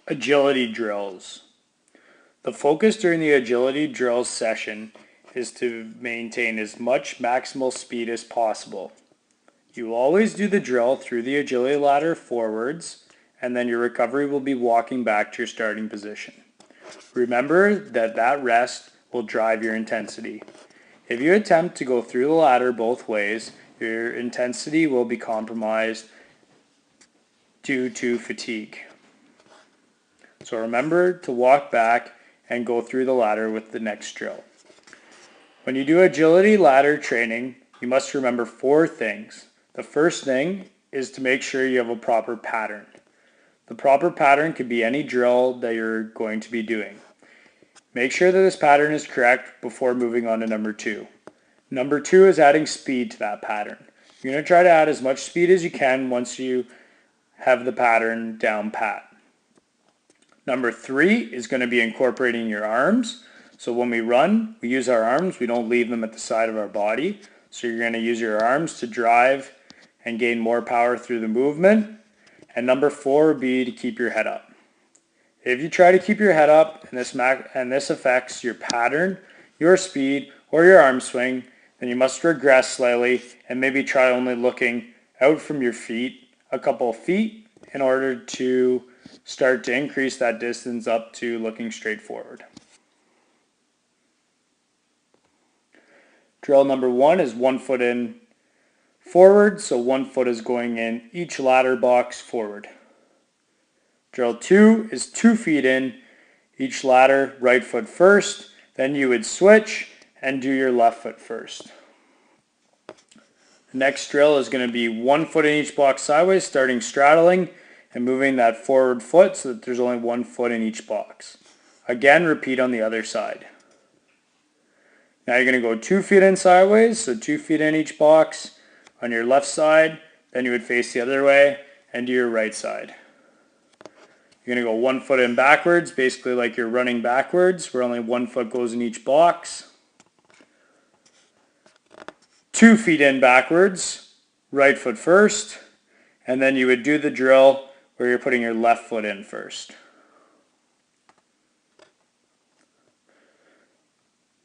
Agility drills. The focus during the agility drills session is to maintain as much maximal speed as possible. You will always do the drill through the agility ladder forwards, and then your recovery will be walking back to your starting position. Remember that rest will drive your intensity. If you attempt to go through the ladder both ways, your intensity will be compromised due to fatigue. So remember to walk back and go through the ladder with the next drill. When you do agility ladder training, you must remember 4 things. The first thing is to make sure you have a proper pattern. The proper pattern could be any drill that you're going to be doing. Make sure that this pattern is correct before moving on to number 2. Number 2 is adding speed to that pattern. You're going to try to add as much speed as you can once you have the pattern down pat. Number 3 is going to be incorporating your arms. So when we run, we use our arms. We don't leave them at the side of our body. So you're going to use your arms to drive and gain more power through the movement. And number 4 would be to keep your head up. If you try to keep your head up and this affects your pattern, your speed, or your arm swing, then you must regress slightly and maybe try only looking out from your feet a couple of feet in order to start to increase that distance up to looking straight forward. Drill number 1 is 1 foot in forward, so 1 foot is going in each ladder box forward. Drill 2 is 2 feet in each ladder, right foot first, then you would switch and do your left foot first. The next drill is going to be 1 foot in each box sideways, starting straddling and moving that forward foot so that there's only 1 foot in each box. Again, repeat on the other side. Now you're going to go 2 feet in sideways, so 2 feet in each box on your left side, then you would face the other way and do your right side. You're going to go 1 foot in backwards, basically like you're running backwards, where only 1 foot goes in each box. 2 feet in backwards, right foot first, and then you would do the drill where you're putting your left foot in first.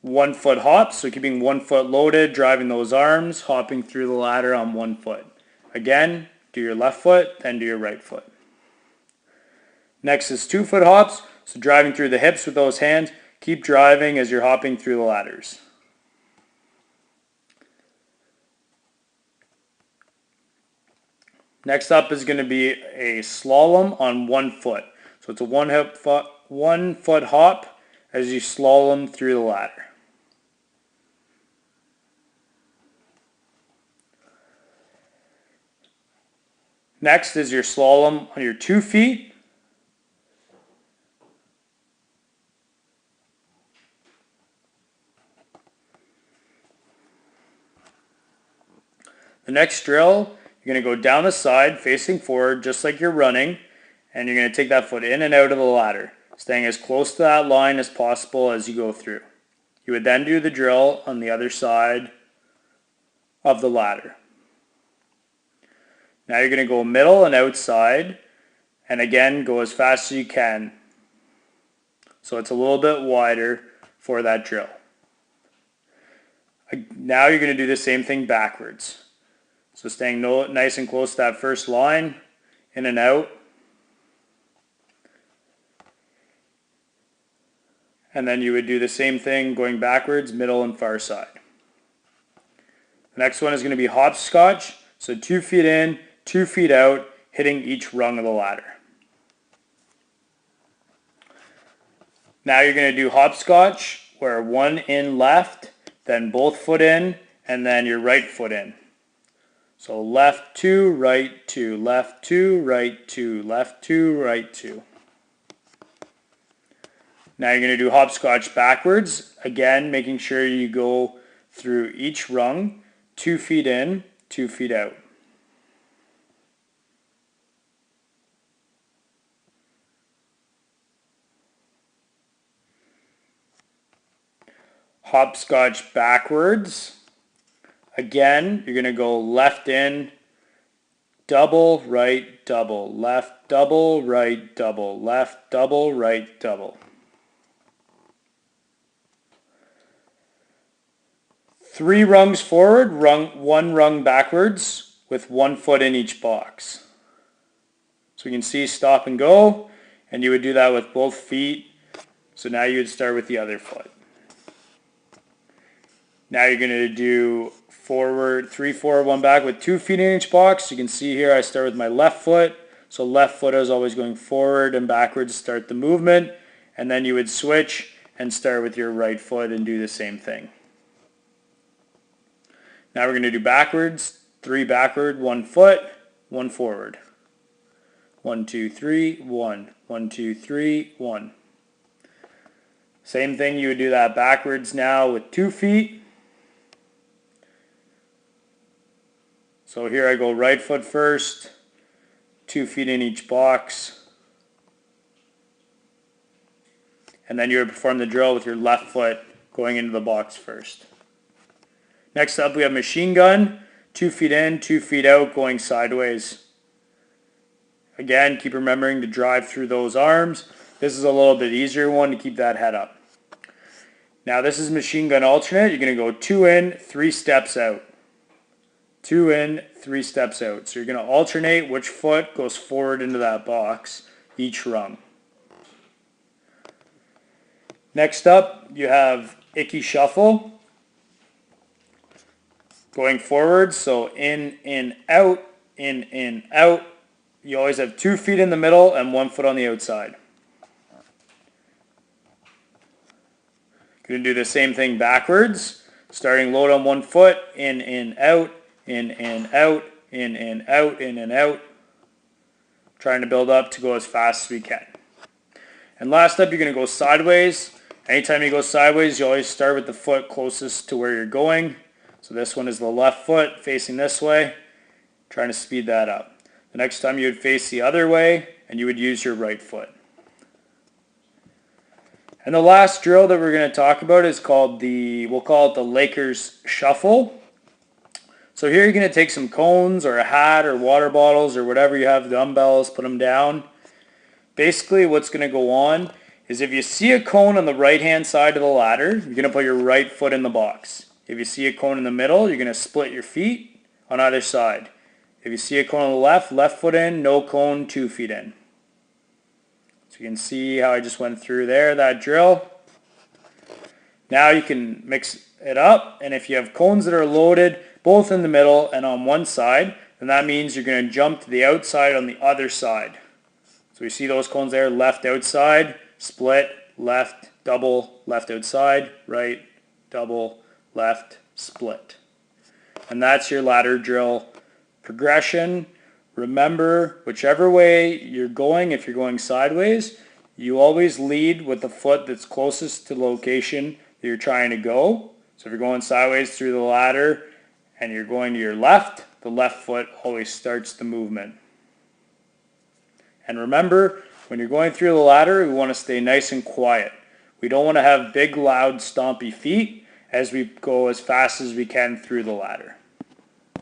1 foot hops, so keeping 1 foot loaded, driving those arms, hopping through the ladder on 1 foot. Again, do your left foot, then do your right foot. Next is 2 foot hops, so driving through the hips with those hands, keep driving as you're hopping through the ladders. Next up is going to be a slalom on 1 foot. So it's a 1 foot hop as you slalom through the ladder. Next is your slalom on your 2 feet. The next drill, you're going to go down the side facing forward just like you're running, and you're going to take that foot in and out of the ladder, staying as close to that line as possible as you go through. You would then do the drill on the other side of the ladder. Now you're going to go middle and outside, and again go as fast as you can. So it's a little bit wider for that drill. Now you're going to do the same thing backwards. So staying nice and close to that first line, in and out. And then you would do the same thing going backwards, middle and far side. The next one is going to be hopscotch. So 2 feet in, 2 feet out, hitting each rung of the ladder. Now you're going to do hopscotch, where 1 in left, then both foot in, and then your right foot in. So left 2, right 2, left 2, right 2, left 2, right 2. Now you're going to do hopscotch backwards, again making sure you go through each rung, 2 feet in, 2 feet out. Hopscotch backwards. Again, you're going to go left in, double, right, double, left, double, right, double, left, double, right, double. 3 rungs forward, one rung backwards with 1 foot in each box. So you can see stop and go, and you would do that with both feet. So now you would start with the other foot. Now you're going to do forward, 3 forward, 1 back with 2 feet in each box. You can see here I start with my left foot. So left foot is always going forward and backwards to start the movement. And then you would switch and start with your right foot and do the same thing. Now we're going to do backwards, 3 backward, 1 foot, 1 forward. 1, 2, 3, 1. 1, 2, 3, 1. Same thing, you would do that backwards now with 2 feet. So here I go right foot first, 2 feet in each box. And then you would perform the drill with your left foot going into the box first. Next up we have machine gun, 2 feet in, 2 feet out, going sideways. Again, keep remembering to drive through those arms. This is a little bit easier one to keep that head up. Now this is machine gun alternate. You're going to go 2 in, 3 steps out. 2 in, 3 steps out. So you're going to alternate which foot goes forward into that box each rung. Next up, you have Icky Shuffle. Going forward, so in, out, in, out. You always have 2 feet in the middle and 1 foot on the outside. Going to do the same thing backwards. Starting load on 1 foot, in, out, in, out, in, out, in, and out. Trying to build up to go as fast as we can. And last up, you're going to go sideways. Anytime you go sideways, you always start with the foot closest to where you're going. So this one is the left foot facing this way, trying to speed that up. The next time you would face the other way, and you would use your right foot. And the last drill that we're going to talk about is called we'll call it the Lakers Shuffle. So here you're going to take some cones or a hat or water bottles or whatever you have, dumbbells, put them down. Basically what's going to go on is if you see a cone on the right hand side of the ladder, you're going to put your right foot in the box. If you see a cone in the middle, you're going to split your feet on either side. If you see a cone on the left foot in, no cone, 2 feet in. So you can see how I just went through there, that drill. Now you can mix it up, and if you have cones that are loaded both in the middle and on one side, then that means you're going to jump to the outside on the other side. So we see those cones there, left outside, split, left, double, left outside, right, double, left, split. And that's your ladder drill progression. Remember, whichever way you're going, if you're going sideways, you always lead with the foot that's closest to the location that you're trying to go. So if you're going sideways through the ladder and you're going to your left, the left foot always starts the movement. And remember, when you're going through the ladder, we want to stay nice and quiet. We don't want to have big, loud, stompy feet as we go as fast as we can through the ladder.